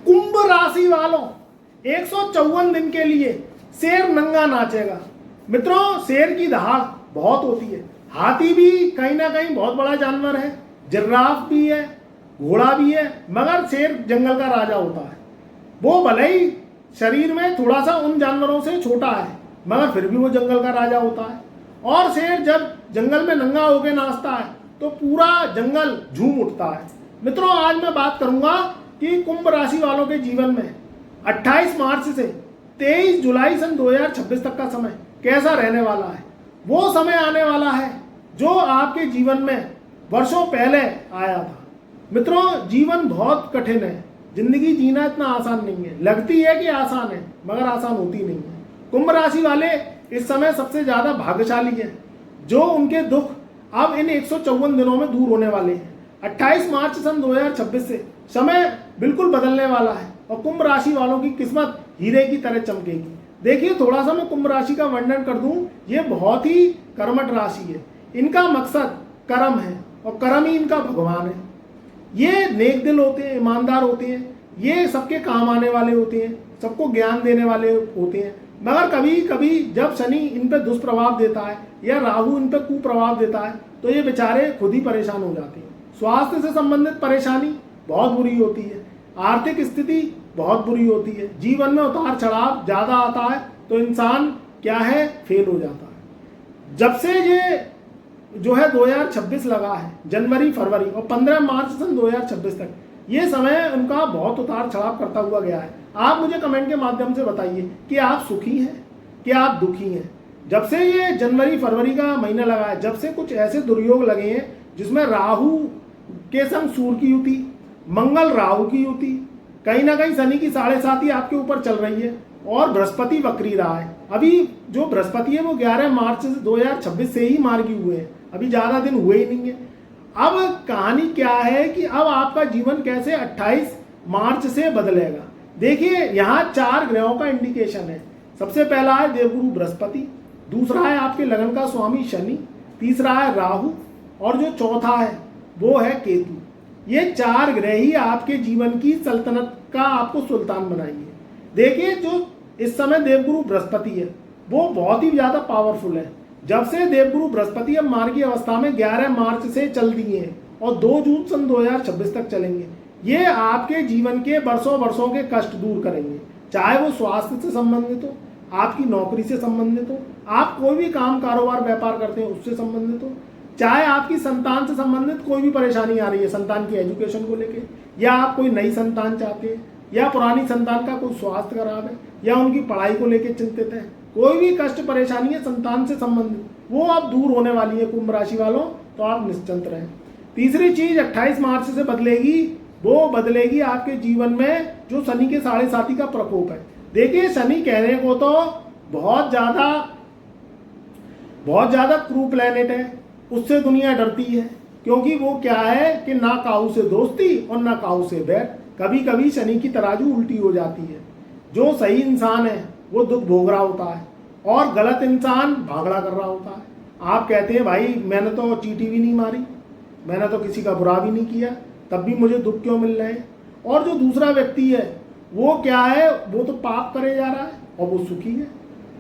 कुंभ राशि वालों 154 दिन के लिए शेर नंगा नाचेगा। मित्रों, शेर की दहाड़ बहुत होती है। हाथी भी कहीं ना कहीं बहुत बड़ा जानवर है, जिराफ भी है, घोड़ा भी है, मगर शेर जंगल का राजा होता है। वो भले ही शरीर में थोड़ा सा उन जानवरों से छोटा है, मगर फिर भी वो जंगल का राजा होता है। और शेर जब जंगल में नंगा होकर नाचता है तो पूरा जंगल झूम उठता है। मित्रों, आज मैं बात करूंगा कि कुंभ राशि वालों के जीवन में 28 मार्च से 23 जुलाई सन 2026 तक का समय कैसा रहने वाला है। वो समय आने वाला है जो आपके जीवन में वर्षों पहले आया था। मित्रों, जीवन बहुत कठिन है, जिंदगी जीना इतना आसान नहीं है। लगती है कि आसान है, मगर आसान होती नहीं है। कुंभ राशि वाले इस समय सबसे ज्यादा भाग्यशाली हैं, जो उनके दुख अब इन 154 दिनों में दूर होने वाले हैं। 28 मार्च सन 2026 से समय बिल्कुल बदलने वाला है और कुंभ राशि वालों की किस्मत हीरे की तरह चमकेगी। देखिए, थोड़ा सा मैं कुंभ राशि का वर्णन कर दूं। ये बहुत ही कर्मठ राशि है। इनका मकसद कर्म है और कर्म ही इनका भगवान है। ये नेक दिल होते हैं, ईमानदार होते हैं, ये सबके काम आने वाले होते हैं, सबको ज्ञान देने वाले होते हैं। मगर कभी कभी जब शनि इन पर दुष्प्रभाव देता है या राहु इन पर कुप्रभाव देता है तो ये बेचारे खुद ही परेशान हो जाते हैं। स्वास्थ्य से संबंधित परेशानी बहुत बुरी होती है, आर्थिक स्थिति बहुत बुरी होती है, जीवन में उतार चढ़ाव ज्यादा आता है तो इंसान क्या है, फेल हो जाता है। जब से ये जो है 2026 लगा है, जनवरी फरवरी और 15 मार्च सन 2026 तक ये समय उनका बहुत उतार चढ़ाव करता हुआ गया है। आप मुझे कमेंट के माध्यम से बताइए कि आप सुखी हैं कि आप दुखी हैं। जब से ये जनवरी फरवरी का महीना लगा है, जब से कुछ ऐसे दुर्योग लगे हैं जिसमें राहु के संग सूर्य की युति, मंगल राहु की युति, कहीं ना कहीं शनि की 7.5 आपके ऊपर चल रही है और बृहस्पति वक्री रहा है। अभी जो बृहस्पति है वो 11 मार्च 2026 से ही मार्गी हुए हैं, अभी ज्यादा दिन हुए ही नहीं है। अब कहानी क्या है कि अब आपका जीवन कैसे 28 मार्च से बदलेगा। देखिए, यहाँ 4 ग्रहों का इंडिकेशन है। सबसे पहला है देवगुरु बृहस्पति, दूसरा है आपके लगन का स्वामी शनि, तीसरा है राहु और जो चौथा है वो है केतु। ये 4 ग्रह ही आपके जीवन की सल्तनत का आपको सुल्तान बनाएंगे। देखिए, जो इस समय देवगुरु बृहस्पति है वो बहुत ही ज्यादा पावरफुल है। जब से देवगुरु बृहस्पति अब मार्गी अवस्था में 11 मार्च से चल दिए हैं और 2 जून सन 2026 तक चलेंगे। ये आपके जीवन के वर्षों के कष्ट दूर करेंगे, चाहे वो स्वास्थ्य से संबंधित हो, आपकी नौकरी से संबंधित हो, आप कोई भी काम कारोबार व्यापार करते हैं उससे संबंधित हो, चाहे आपकी संतान से संबंधित कोई भी परेशानी आ रही है, संतान की एजुकेशन को लेके, या आप कोई नई संतान चाहते हैं, या पुरानी संतान का कोई स्वास्थ्य खराब है, या उनकी पढ़ाई को लेकर चिंतित है, कोई भी कष्ट परेशानी है संतान से संबंधित, वो अब दूर होने वाली है कुंभ राशि वालों, तो आप निश्चिंत रहें। तीसरी चीज 28 मार्च से बदलेगी, वो बदलेगी आपके जीवन में जो शनि के 7.5 का प्रकोप है। देखिए, शनि कहने को तो बहुत ज्यादा क्रू प्लेनेट है, उससे दुनिया डरती है, क्योंकि वो क्या है कि ना काहू से दोस्ती और ना काहू से बैर। कभी कभी शनि की तराजू उल्टी हो जाती है। जो सही इंसान है वो दुख भोग रहा होता है और गलत इंसान भागड़ा कर रहा होता है। आप कहते हैं भाई मैंने तो चीटी भी नहीं मारी, मैंने तो किसी का बुरा भी नहीं किया, तब भी मुझे दुख क्यों मिल रहे हैं। और जो दूसरा व्यक्ति है वो क्या है, वो तो पाप करे जा रहा है और वो सुखी है।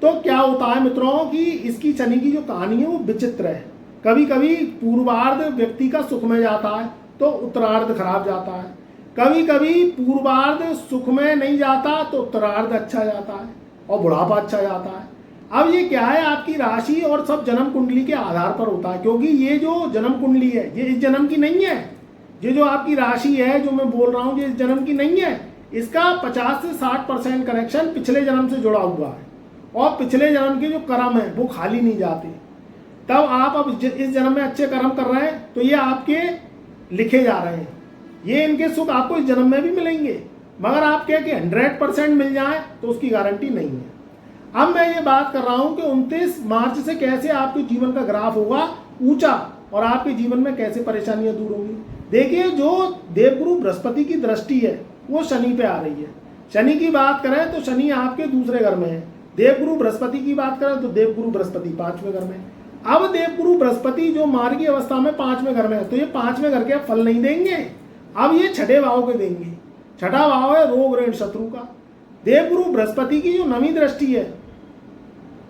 तो क्या होता है मित्रों कि इसकी शनि की जो कहानी है वो विचित्र है। कभी कभी पूर्वार्ध व्यक्ति का सुख में जाता है तो उत्तरार्ध खराब जाता है, कभी कभी पूर्वार्ध सुख में नहीं जाता तो उत्तरार्ध अच्छा जाता है और बुढ़ापा अच्छा जाता है। अब ये क्या है, आपकी राशि और सब जन्म कुंडली के आधार पर होता है, क्योंकि ये जो जन्म कुंडली है ये इस जन्म की नहीं है। ये जो आपकी राशि है जो मैं बोल रहा हूँ ये इस जन्म की नहीं है। इसका 50 से 60% कनेक्शन पिछले जन्म से जुड़ा हुआ है और पिछले जन्म के जो कर्म है वो खाली नहीं जाते। तब आप अब इस जन्म में अच्छे कर्म कर रहे हैं तो ये आपके लिखे जा रहे हैं, ये इनके सुख आपको इस जन्म में भी मिलेंगे, मगर आप कह के 100% मिल जाए तो उसकी गारंटी नहीं है। अब मैं ये बात कर रहा हूं कि 29 मार्च से कैसे आपके जीवन का ग्राफ होगा ऊंचा और आपके जीवन में कैसे परेशानियां दूर होंगी। देखिए, जो देवगुरु बृहस्पति की दृष्टि है वो शनि पे आ रही है। शनि की बात करें तो शनि आपके दूसरे घर में है, देवगुरु बृहस्पति की बात करें तो देवगुरु बृहस्पति 5वें घर में। अब देवगुरु बृहस्पति जो मार्गी अवस्था में 5वें घर में है तो ये 5वें घर के फल नहीं देंगे, अब ये छठे भाव के देंगे। छठा भाव है रोग ऋण शत्रु का। देवगुरु बृहस्पति की जो नवी दृष्टि है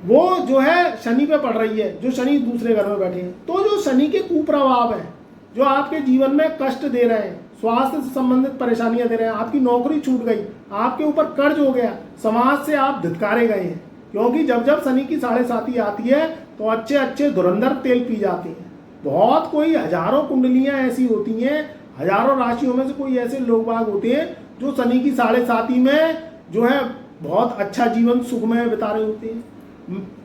वो जो है शनि पे पड़ रही है, जो शनि दूसरे घर में बैठे हैं। तो जो शनि के कुप्रभाव हैं जो आपके जीवन में कष्ट दे रहे हैं, स्वास्थ्य से संबंधित परेशानियां दे रहे हैं, आपकी नौकरी छूट गई, आपके ऊपर कर्ज हो गया, समाज से आप धिक्कारे गए हैं, क्योंकि जब जब शनि की 7.5 आती है तो अच्छे अच्छे धुरंधर तेल पी जाते हैं। बहुत कोई हजारों कुंडलियां ऐसी होती हैं, हजारों राशियों में से कोई ऐसे लोग बाग होते हैं जो शनि की 7.5 में जो है बहुत अच्छा जीवन सुखमय बिता रहे होते हैं।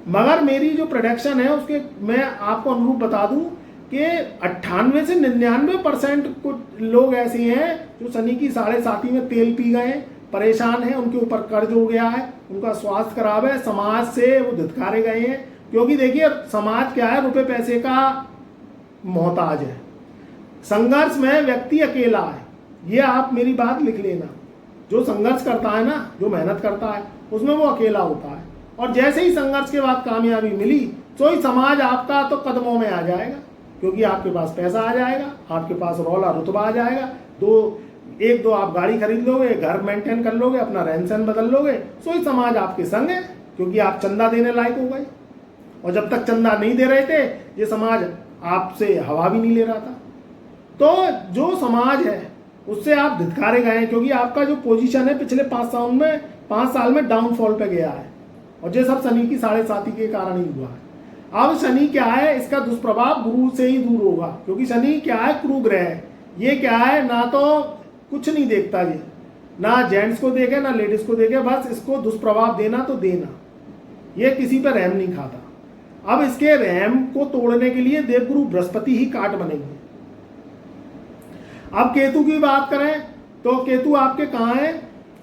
मगर मेरी जो प्रोडक्शन है उसके मैं आपको अनुरूप बता दूं कि 98 से 99% कुछ लोग ऐसे हैं जो शनि की 7.5 में तेल पी गए, परेशान हैं, उनके ऊपर कर्ज हो गया है, उनका स्वास्थ्य खराब है, समाज से वो धिक्कारे गए हैं। क्योंकि देखिए समाज क्या है, रुपए पैसे का मोहताज है। संघर्ष में व्यक्ति अकेला है, ये आप मेरी बात लिख लेना। जो संघर्ष करता है ना, जो मेहनत करता है, उसमें वो अकेला होता है। और जैसे ही संघर्ष के बाद कामयाबी मिली तो ही समाज आपका तो कदमों में आ जाएगा, क्योंकि आपके पास पैसा आ जाएगा, आपके पास रौला रुतबा आ जाएगा, एक दो आप गाड़ी खरीद लोगे, घर मेंटेन कर लोगे, अपना रहन सहन बदल लोगे, तो ही समाज आपके संग है, क्योंकि आप चंदा देने लायक हो गए। और जब तक चंदा नहीं दे रहे थे ये समाज आपसे हवा भी नहीं ले रहा था। तो जो समाज है उससे आप धिक्कारे गए हैं, क्योंकि आपका जो पोजीशन है पिछले 5 साल में डाउनफॉल पे गया है, और ये सब शनि की 7.5 के कारण ही हुआ है। अब शनि क्या है, इसका दुष्प्रभाव गुरु से ही दूर होगा, क्योंकि शनि क्या है, क्रू ग्रह है। ये क्या है, ना तो कुछ नहीं देखता, ये ना जेंट्स को देखे ना लेडीज को देखे, बस इसको दुष्प्रभाव देना तो देना, ये किसी पर रहम नहीं खाता। अब इसके रहम को तोड़ने के लिए देवगुरु बृहस्पति ही काट बनेंगे। अब केतु की बात करें तो केतु आपके कहाँ है,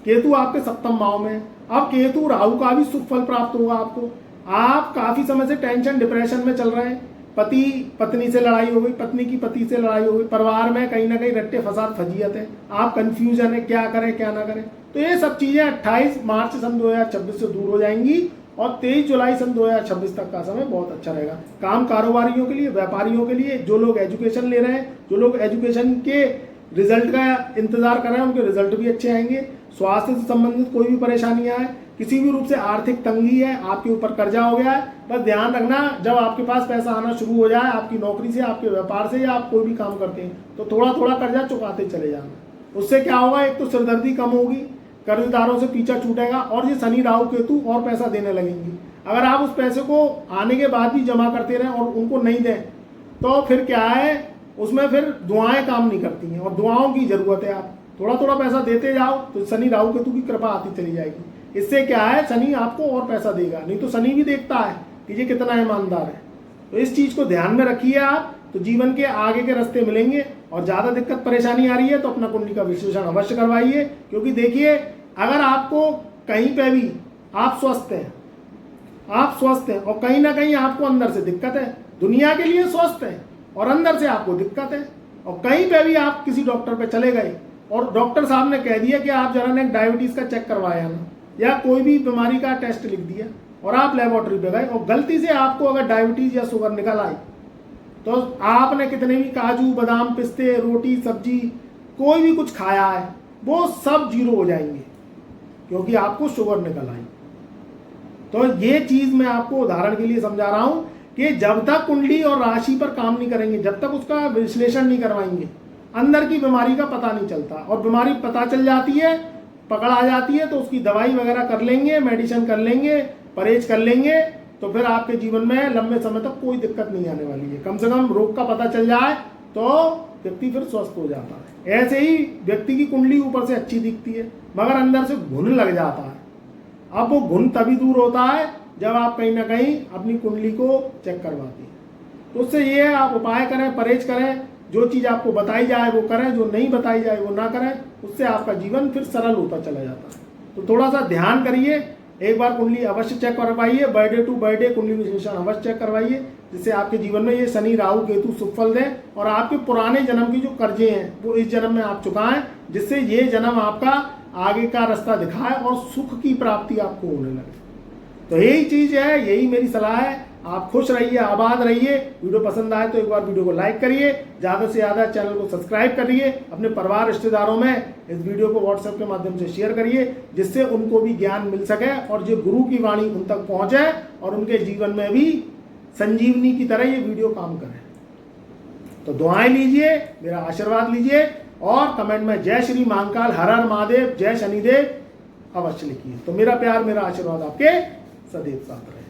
केतु आपके 7वें भाव में। अब केतु राहु का भी सुख फल प्राप्त होगा आपको। आप काफी समय से टेंशन डिप्रेशन में चल रहे हैं, पति पत्नी से लड़ाई हो गई, पत्नी की पति से लड़ाई हो गई, परिवार में कहीं ना कहीं रट्टे फसाद फजीयत है, आप कंफ्यूजन है क्या करें क्या ना करें। तो ये सब चीजें 28 मार्च सन 2026 से दूर हो जाएंगी और 23 जुलाई सन 2026 तक का समय बहुत अच्छा रहेगा। काम कारोबारियों के लिए, व्यापारियों के लिए, जो लोग एजुकेशन ले रहे हैं, जो लोग एजुकेशन के रिजल्ट का इंतजार कर रहे हैं, उनके रिजल्ट भी अच्छे आएंगे। स्वास्थ्य से संबंधित कोई भी परेशानियां है, किसी भी रूप से आर्थिक तंगी है, आपके ऊपर कर्जा हो गया है, बस ध्यान रखना, जब आपके पास पैसा आना शुरू हो जाए आपकी नौकरी से, आपके व्यापार से, या आप कोई भी काम करते हैं, तो थोड़ा थोड़ा कर्जा चुकाते चले जाना। उससे क्या होगा, एक तो सिरदर्दी कम होगी, कर्जदारों से पीछा छूटेगा, और ये शनि राहु केतु और पैसा देने लगेंगे। अगर आप उस पैसे को आने के बाद भी जमा करते रहें और उनको नहीं दें तो फिर क्या है, उसमें फिर दुआएं काम नहीं करती हैं, और दुआओं की जरूरत है। आप थोड़ा थोड़ा पैसा देते जाओ तो शनि राहु केतु की कृपा आती चली जाएगी। इससे क्या है, शनि आपको और पैसा देगा। नहीं तो शनि भी देखता है कि ये कितना ईमानदार है। तो इस चीज को ध्यान में रखिए आप, तो जीवन के आगे के रास्ते मिलेंगे। और ज्यादा दिक्कत परेशानी आ रही है तो अपना कुंडली का विश्लेषण अवश्य करवाइए, क्योंकि देखिए अगर आपको कहीं पे भी आप स्वस्थ हैं और कहीं ना कहीं आपको अंदर से दिक्कत है, दुनिया के लिए स्वस्थ है और अंदर से आपको दिक्कत है, और कहीं पे भी आप किसी डॉक्टर पे चले गए और डॉक्टर साहब ने कह दिया कि आप जरा ने डायबिटीज का चेक करवाया ना, या कोई भी बीमारी का टेस्ट लिख दिया, और आप लेबोरेटरी पे गए और गलती से आपको अगर डायबिटीज या शुगर निकल आई, तो आपने कितने भी काजू बादाम पिस्ते रोटी सब्जी कोई भी कुछ खाया है वो सब जीरो हो जाएंगे, क्योंकि आपको शुगर निकल आई। तो ये चीज मैं आपको उदाहरण के लिए समझा रहा हूं कि जब तक कुंडली और राशि पर काम नहीं करेंगे, जब तक उसका विश्लेषण नहीं करवाएंगे, अंदर की बीमारी का पता नहीं चलता। और बीमारी पता चल जाती है, पकड़ आ जाती है, तो उसकी दवाई वगैरह कर लेंगे, मेडिसिन कर लेंगे, परहेज कर लेंगे, तो फिर आपके जीवन में लंबे समय तक कोई दिक्कत नहीं आने वाली है। कम से कम रोग का पता चल जाए तो व्यक्ति फिर स्वस्थ हो जाता है। ऐसे ही व्यक्ति की कुंडली ऊपर से अच्छी दिखती है मगर अंदर से घुन लग जाता है। अब वो घुन तभी दूर होता है जब आप कहीं ना कहीं अपनी कुंडली को चेक करवाते हैं। तो उससे ये आप उपाय करें, परहेज करें, जो चीज़ आपको बताई जाए वो करें, जो नहीं बताई जाए वो ना करें, उससे आपका जीवन फिर सरल होता चला जाता है। तो थोड़ा सा ध्यान करिए, एक बार कुंडली अवश्य चेक करवाइए, बर्थडे टू बर्थडे कुंडली विश्लेषण अवश्य चेक करवाइए, जिससे आपके जीवन में ये शनि राहु केतु सुफल दें और आपके पुराने जन्म की जो कर्जे हैं वो इस जन्म में आप चुकाएं, जिससे ये जन्म आपका आगे का रास्ता दिखाए और सुख की प्राप्ति आपको होने लगे। तो यही चीज़ है, यही मेरी सलाह है। आप खुश रहिए, आबाद रहिए। वीडियो पसंद आए तो एक बार वीडियो को लाइक करिए, ज़्यादा से ज़्यादा चैनल को सब्सक्राइब करिए, अपने परिवार रिश्तेदारों में इस वीडियो को व्हाट्सएप के माध्यम से शेयर करिए, जिससे उनको भी ज्ञान मिल सके और जो गुरु की वाणी उन तक पहुँचे और उनके जीवन में भी संजीवनी की तरह ये वीडियो काम करे। तो दुआएं लीजिए, मेरा आशीर्वाद लीजिए और कमेंट में जय श्री महाकाल, हर हर महादेव, जय शनिदेव अवश्य लिखिए। तो मेरा प्यार, मेरा आशीर्वाद आपके सदैव साथ रहे।